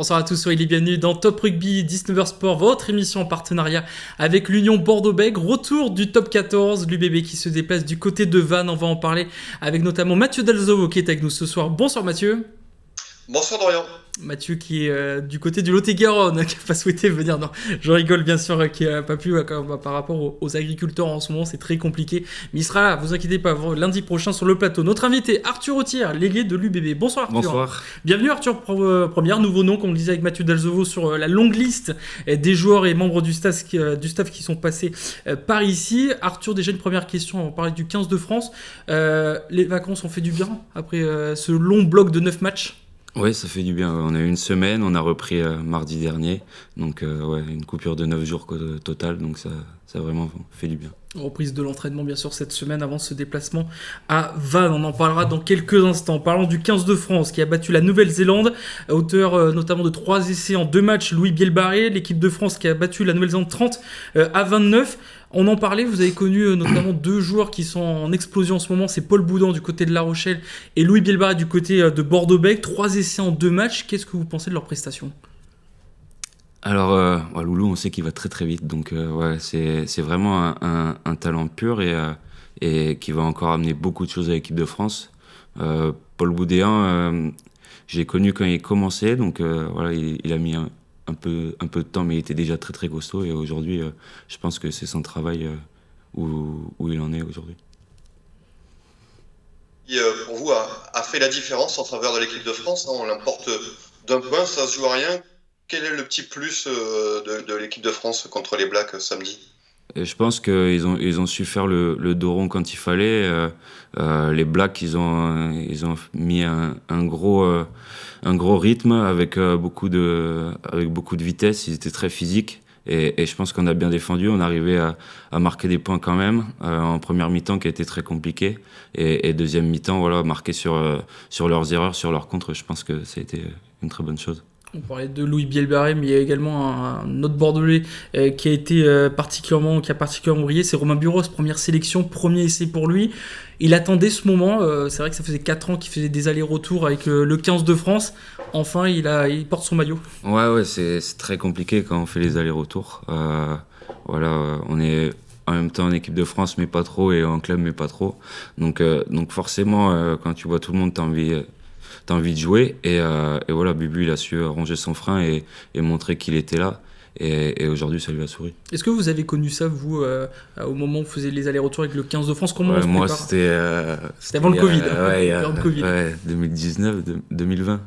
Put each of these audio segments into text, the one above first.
Bonsoir à tous, soyez les bienvenus dans Top Rugby 19h Sport, votre émission en partenariat avec l'Union Bordeaux-Bègles. Retour du Top 14, l'UBB qui se déplace du côté de Vannes. On va en parler avec notamment Mathieu Dalzovo qui est avec nous ce soir. Bonsoir Mathieu. Bonsoir Dorian. Mathieu qui est du côté du Lot-et-Garonne, qui n'a pas souhaité venir. Non, je rigole bien sûr, qui n'a pas pu par rapport aux agriculteurs en ce moment, c'est très compliqué. Mais il sera là, vous inquiétez pas, lundi prochain sur le plateau. Notre invité, Arthur Authière, l'ailier de l'UBB. Bonsoir Arthur. Bonsoir. Bienvenue Arthur, première, nouveau nom, comme on le disait avec Mathieu Dalzovo, sur la longue liste des joueurs et membres du staff qui sont passés par ici. Arthur, déjà une première question, on va parler du 15 de France. Les vacances ont fait du bien après ce long bloc de 9 matchs? Oui, ça fait du bien. On a eu une semaine, on a repris mardi dernier. Donc, une coupure de 9 jours total. Donc, ça a vraiment fait du bien. Reprise de l'entraînement, bien sûr, cette semaine avant ce déplacement à Vannes. On en parlera dans quelques instants. Parlons du 15 de France qui a battu la Nouvelle-Zélande, à hauteur notamment de 3 essais en 2 matchs. Louis Bielbarré, l'équipe de France qui a battu la Nouvelle-Zélande 30 à 29. On en parlait, vous avez connu notamment 2 joueurs qui sont en explosion en ce moment. C'est Paul Boudin du côté de La Rochelle et Louis Bielbarré du côté de Bordeaux-Bègles. 3 essais en 2 matchs. Qu'est-ce que vous pensez de leur prestation ? Alors, Loulou, on sait qu'il va très très vite. Donc, c'est vraiment un talent pur et qui va encore amener beaucoup de choses à l'équipe de France. Paul Boudin, j'ai connu quand il commençait. Donc, il a mis un peu de temps, mais il était déjà très très costaud. Et aujourd'hui, je pense que c'est son travail où il en est aujourd'hui. Qui, pour vous, a fait la différence en travers de l'équipe de France. On l'emporte d'un point, ça se joue à rien. Quel est le petit plus de l'équipe de France contre les Blacks samedi ? Et je pense qu'ils ont su faire le dos rond quand il fallait. Les Blacks, ils ont mis un gros rythme avec beaucoup de vitesse. Ils étaient très physiques. Et je pense qu'on a bien défendu. On arrivait à marquer des points quand même. En première mi-temps qui a été très compliqué. Et deuxième mi-temps, marquer sur leurs erreurs, sur leurs contres. Je pense que ça a été une très bonne chose. On parlait de Louis Bielbarré, mais il y a également un autre Bordelais qui a particulièrement brillé, c'est Romain Buros, première sélection, premier essai pour lui. Il attendait ce moment, c'est vrai que ça faisait 4 ans qu'il faisait des allers-retours avec le 15 de France. Enfin, il porte son maillot. Ouais, c'est très compliqué quand on fait les allers-retours. On est en même temps en équipe de France, mais pas trop, et en club, mais pas trop. Donc forcément, quand tu vois tout le monde, t'as envie de jouer. Et voilà, Bubu, il a su ronger son frein et montrer qu'il était là. Et aujourd'hui, ça lui a souri. Est-ce que vous avez connu ça, vous, au moment où vous faisiez les allers-retours avec le 15 de France? Comment on se moi, prépare ? c'était avant le Covid. Avant le Covid. 2019, 2020,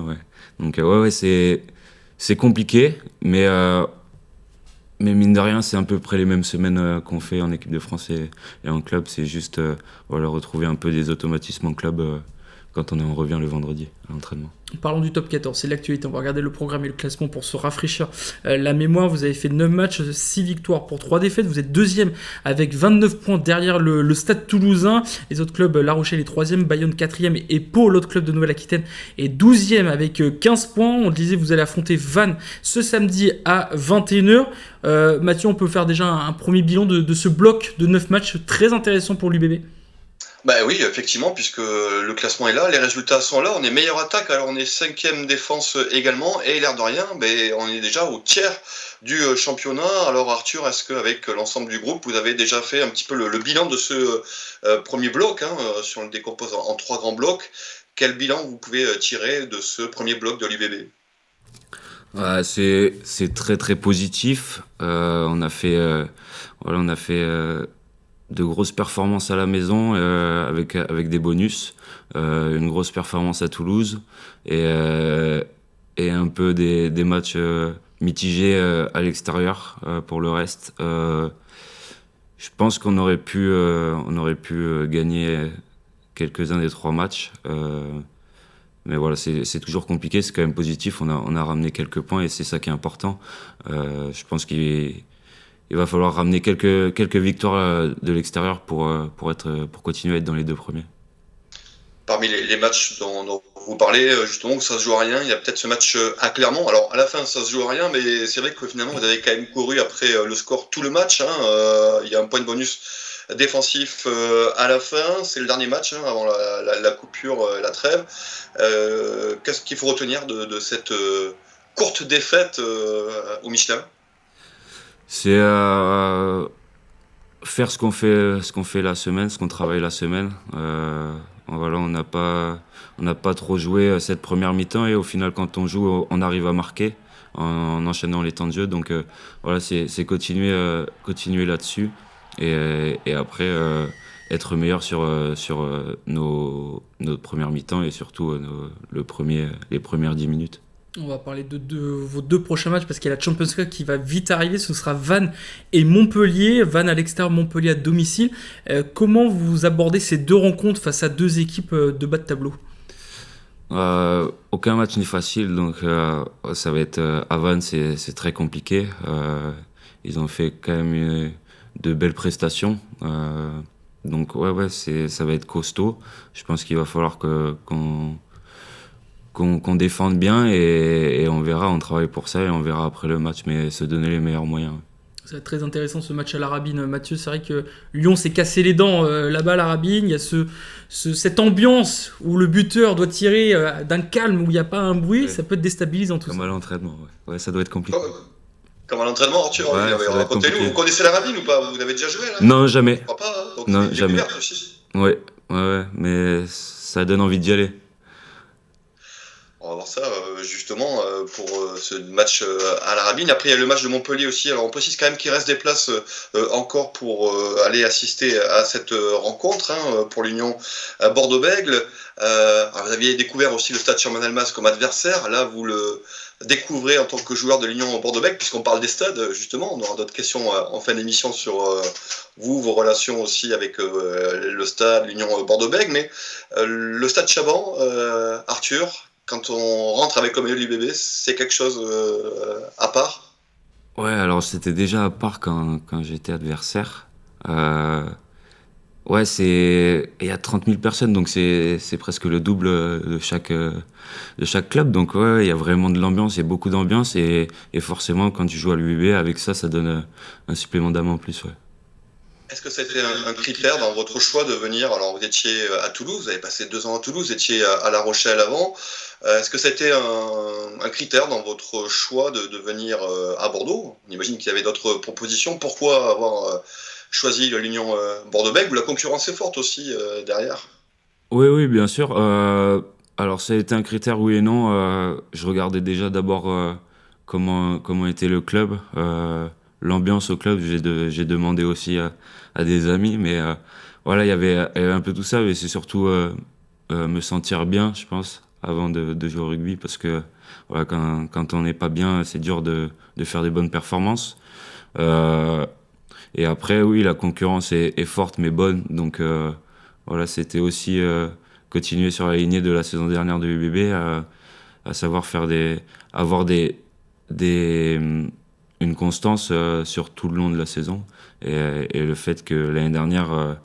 ouais. Donc, c'est compliqué, mais mine de rien, c'est à peu près les mêmes semaines qu'on fait en équipe de France et en club. C'est juste retrouver un peu des automatismes en club quand on revient le vendredi à l'entraînement. Parlons du top 14, c'est l'actualité. On va regarder le programme et le classement pour se rafraîchir la mémoire. Vous avez fait 9 matchs, 6 victoires pour 3 défaites. Vous êtes deuxième avec 29 points derrière le Stade Toulousain. Les autres clubs, La Rochelle est 3e, Bayonne 4e et Pau, l'autre club de Nouvelle-Aquitaine, est 12e avec 15 points. On le disait, vous allez affronter Vannes ce samedi à 21h. Mathieu, on peut faire déjà un premier bilan de ce bloc de 9 matchs très intéressant pour l'UBB. Bah oui, effectivement, puisque le classement est là, les résultats sont là, on est meilleure attaque, alors on est 5e défense également, et l'air de rien, on est déjà au tiers du championnat. Alors Arthur, est-ce qu'avec l'ensemble du groupe, vous avez déjà fait un petit peu le bilan de ce premier bloc, si on le décompose en 3 grands blocs, quel bilan vous pouvez tirer de ce premier bloc de l'UBB ? C'est très très positif. On a fait de grosses performances à la maison avec des bonus, une grosse performance à Toulouse et un peu des matchs mitigés à l'extérieur pour le reste. Je pense qu'on aurait pu gagner quelques-uns des 3 matchs. Mais voilà, c'est toujours compliqué, c'est quand même positif. On a ramené quelques points et c'est ça qui est important. Je pense qu'il va falloir ramener quelques victoires de l'extérieur pour continuer à être dans les 2 premiers. Parmi les matchs dont vous parlez, justement, où ça se joue à rien, il y a peut-être ce match à Clermont. Alors, à la fin, ça se joue à rien, mais c'est vrai que finalement, vous avez quand même couru après le score tout le match. Il y a un point de bonus défensif à la fin. C'est le dernier match avant la coupure, la trêve. Qu'est-ce qu'il faut retenir de cette courte défaite au Michelin? C'est faire ce qu'on fait la semaine, ce qu'on travaille la semaine. Voilà, on n'a pas trop joué cette première mi-temps et au final, quand on joue, on arrive à marquer en enchaînant les temps de jeu. Donc voilà, c'est continuer là-dessus et après être meilleur sur nos premières mi-temps et surtout les premières 10 minutes. On va parler de vos 2 prochains matchs parce qu'il y a la Champions League qui va vite arriver. Ce sera Vannes et Montpellier. Vannes à l'extérieur, Montpellier à domicile. Comment vous abordez ces 2 rencontres face à 2 équipes de bas de tableau? Aucun match n'est facile, donc ça va être à Vannes, c'est très compliqué. Ils ont fait quand même de belles prestations. Donc ouais, ça va être costaud. Je pense qu'il va falloir qu'on défende bien et on verra, on travaille pour ça et on verra après le match, mais se donner les meilleurs moyens. Ça va être très intéressant ce match à la Rabine, Mathieu. C'est vrai que Lyon s'est cassé les dents là-bas à la Rabine. Il y a cette ambiance où le buteur doit tirer d'un calme, où il n'y a pas un bruit. Ouais. Ça peut être déstabilisant tout ça. Comme à l'entraînement, ouais, ça doit être compliqué. Comme à l'entraînement, Arthur, racontez-nous, vous connaissez la Rabine ou pas? Vous avez déjà joué là? Non, jamais. Je crois pas, hein. Donc non, c'est jamais. Aussi. Ouais, mais ça donne envie d'y aller. On va voir ça justement pour ce match à la Rabine. Après il y a le match de Montpellier aussi. Alors on précise quand même qu'il reste des places encore pour aller assister à cette rencontre pour l'Union Bordeaux-Bègles. Vous aviez découvert aussi le Stade Sherman-Almas comme adversaire. Là vous le découvrez en tant que joueur de l'Union Bordeaux-Bègles, puisqu'on parle des stades justement. On aura d'autres questions en fin d'émission sur vos relations aussi avec le stade, l'Union Bordeaux-Bègles. Mais le Stade Chaban, Arthur, quand on rentre avec le maillot de l'UBB, c'est quelque chose à part? Ouais, alors c'était déjà à part quand j'étais adversaire. Ouais, il y a 30 000 personnes, donc c'est presque le double de chaque club. Donc ouais, il y a vraiment de l'ambiance, il y a beaucoup d'ambiance et forcément quand tu joues à l'UBB, avec ça donne un supplément d'âme en plus, ouais. Est-ce que ça a été un critère dans votre choix de venir? Alors vous étiez à Toulouse, vous avez passé 2 ans à Toulouse, vous étiez à La Rochelle avant. Est-ce que ça a été un critère dans votre choix de venir à Bordeaux? On imagine qu'il y avait d'autres propositions. Pourquoi avoir choisi l'Union Bordeaux-Bègles où la concurrence est forte aussi derrière? Oui, bien sûr. Alors ça a été un critère, oui et non. Je regardais déjà d'abord comment était le club. L'ambiance au club, j'ai demandé aussi à des amis, mais voilà, il y avait un peu tout ça, mais c'est surtout me sentir bien, je pense, avant de jouer au rugby, parce que voilà, quand on n'est pas bien, c'est dur de faire des bonnes performances. Et après, oui, la concurrence est forte, mais bonne, donc voilà, c'était aussi continuer sur la lignée de la saison dernière de l'UBB, à savoir avoir une constance sur tout le long de la saison et le fait que l'année dernière,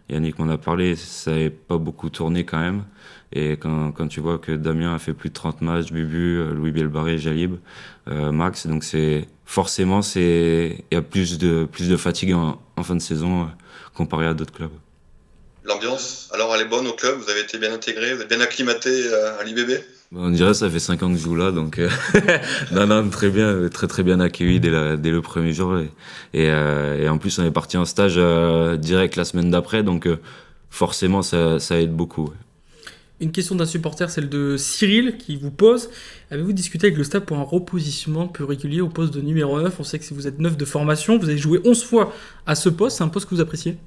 Yannick m'en a parlé, ça n'avait pas beaucoup tourné quand même, et quand tu vois que Damien a fait plus de 30 matchs, Bubu, Louis Bielbarré, Jalib, Max, donc forcément il y a plus de fatigue en fin de saison comparé à d'autres clubs. L'ambiance, alors elle est bonne au club, vous avez été bien intégré, vous êtes bien acclimaté à l'UBB? On dirait que ça fait 5 ans que je joue là, donc non, très bien, très bien accueilli dès le premier jour. Et en plus, on est parti en stage direct la semaine d'après, donc forcément, ça aide beaucoup. Ouais. Une question d'un supporter, celle de Cyril, qui vous pose: avez-vous discuté avec le staff pour un repositionnement plus régulier au poste de numéro 9? On sait que si vous êtes 9 de formation, vous avez joué 11 fois à ce poste, c'est un poste que vous appréciez?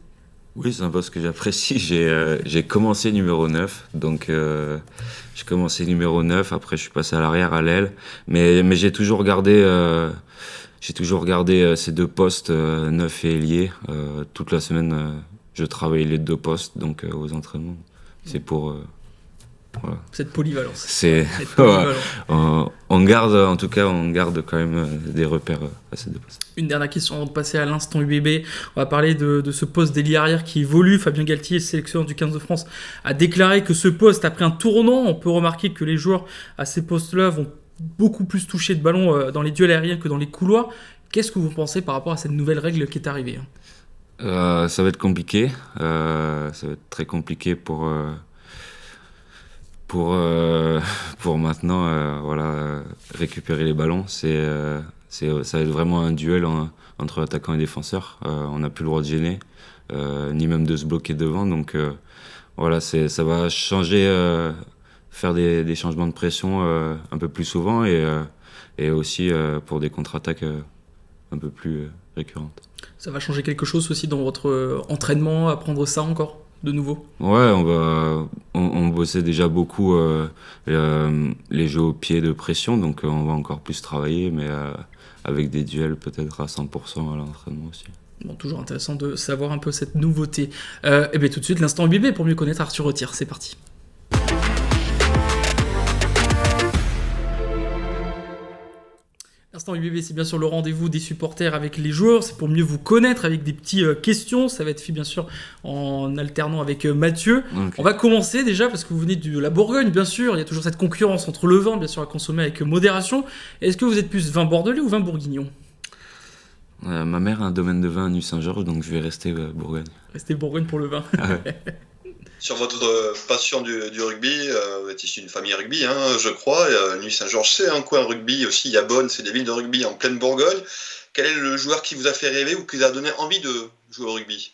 Oui, c'est un poste que j'apprécie. J'ai commencé numéro 9, donc j'ai commencé numéro 9, après je suis passé à l'arrière, à l'aile, mais j'ai toujours gardé ces 2 postes, 9 et ailier. Toute la semaine, je travaille les 2 postes, donc aux entraînements. C'est pour... voilà. Cette polyvalence. C'est on garde quand même des repères à ces 2 postes. Une dernière question avant de passer à l'instant UBB. On va parler de ce poste d'ailier arrière qui évolue. Fabien Galtier, sélectionneur du 15 de France, a déclaré que ce poste a pris un tournant. On peut remarquer que les joueurs à ces postes-là vont beaucoup plus toucher de ballon dans les duels aériens que dans les couloirs. Qu'est-ce que vous pensez par rapport à cette nouvelle règle qui est arrivée? Ça va être compliqué. Ça va être très compliqué pour maintenant récupérer les ballons. Ça va être vraiment un duel entre attaquants et défenseurs. On n'a plus le droit de gêner, ni même de se bloquer devant. Donc ça va changer, faire des changements de pression un peu plus souvent et aussi pour des contre-attaques un peu plus récurrentes. Ça va changer quelque chose aussi dans votre entraînement, apprendre ça encore de nouveau? Ouais, on bossait déjà beaucoup les jeux au pied de pression, donc on va encore plus travailler, mais avec des duels peut-être à 100% à l'entraînement aussi. Bon, toujours intéressant de savoir un peu cette nouveauté. Et bien tout de suite, l'instant UBB pour mieux connaître Arthur Retière, c'est parti. L'instant UBB, c'est bien sûr le rendez-vous des supporters avec les joueurs, c'est pour mieux vous connaître avec des petites questions, ça va être fait bien sûr en alternant avec Mathieu. Okay. On va commencer déjà parce que vous venez de la Bourgogne, bien sûr, il y a toujours cette concurrence entre le vin, bien sûr, à consommer avec modération. Est-ce que vous êtes plus vin bordelais ou vin bourguignon? Ma mère a un domaine de vin à Nuit-Saint-Georges, donc je vais rester Bourgogne. Restez Bourgogne pour le vin. Sur votre passion du rugby, vous êtes issu d'une famille rugby, je crois. Nuit-Saint-Georges, c'est un coin rugby aussi. Il y a Bonne, c'est des villes de rugby en pleine Bourgogne. Quel est le joueur qui vous a fait rêver ou qui vous a donné envie de jouer au rugby?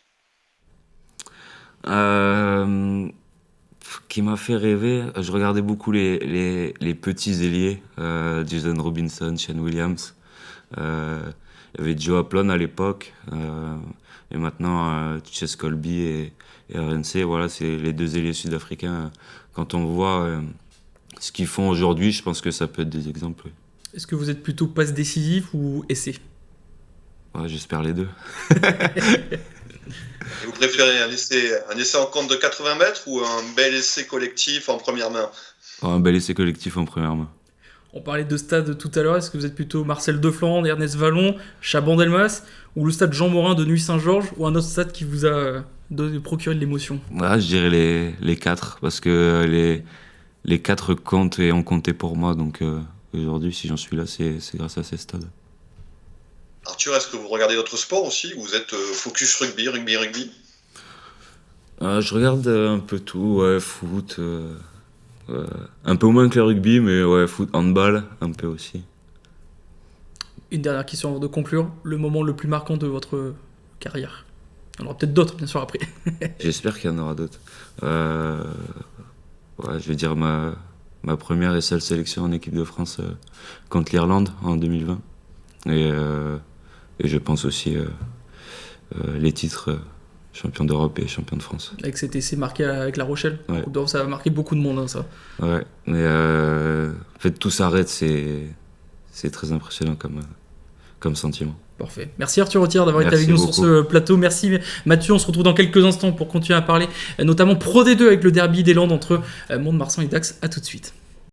Qui m'a fait rêver, je regardais beaucoup les petits ailiers, Jason Robinson, Shane Williams. Il y avait Joe Aplon à l'époque, et maintenant Chess Colby et RNC. Voilà, c'est les deux ailiers sud-africains. Quand on voit ce qu'ils font aujourd'hui, je pense que ça peut être des exemples. Oui. Est-ce que vous êtes plutôt passe décisive ou essai? Ouais, j'espère les deux. Et vous préférez un essai en compte de 80 mètres ou un bel essai collectif en première main? Un bel essai collectif en première main. On parlait de stade tout à l'heure, est-ce que vous êtes plutôt Marcel Deflandre, Ernest Vallon, Chaban-Delmas, ou le stade Jean Morin de Nuit-Saint-Georges, ou un autre stade qui vous a procuré de l'émotion? Ouais, je dirais les quatre, parce que les quatre comptent et ont compté pour moi, donc aujourd'hui, si j'en suis là, c'est grâce à ces stades. Arthur, est-ce que vous regardez d'autres sports aussi? Vous êtes focus rugby? Je regarde un peu tout, ouais, foot, un peu moins que le rugby, mais ouais, foot, handball, un peu aussi. Une dernière question avant de conclure, le moment le plus marquant de votre carrière? Il y en aura peut-être d'autres, bien sûr, après. J'espère qu'il y en aura d'autres. Ouais, je vais dire ma première et seule sélection en équipe de France contre l'Irlande en 2020. Et je pense aussi les titres champion d'Europe et champion de France. Avec cet essai marqué avec La Rochelle, ouais. Donc, ça a marqué beaucoup de monde, ça. Ouais, mais en fait, tout s'arrête, c'est très impressionnant comme sentiment. Parfait. Merci Arthur Retière d'avoir été avec nous sur ce plateau. Merci Mathieu, on se retrouve dans quelques instants pour continuer à parler, notamment Pro D2 avec le derby des Landes entre Mont-de-Marsan et Dax. À tout de suite.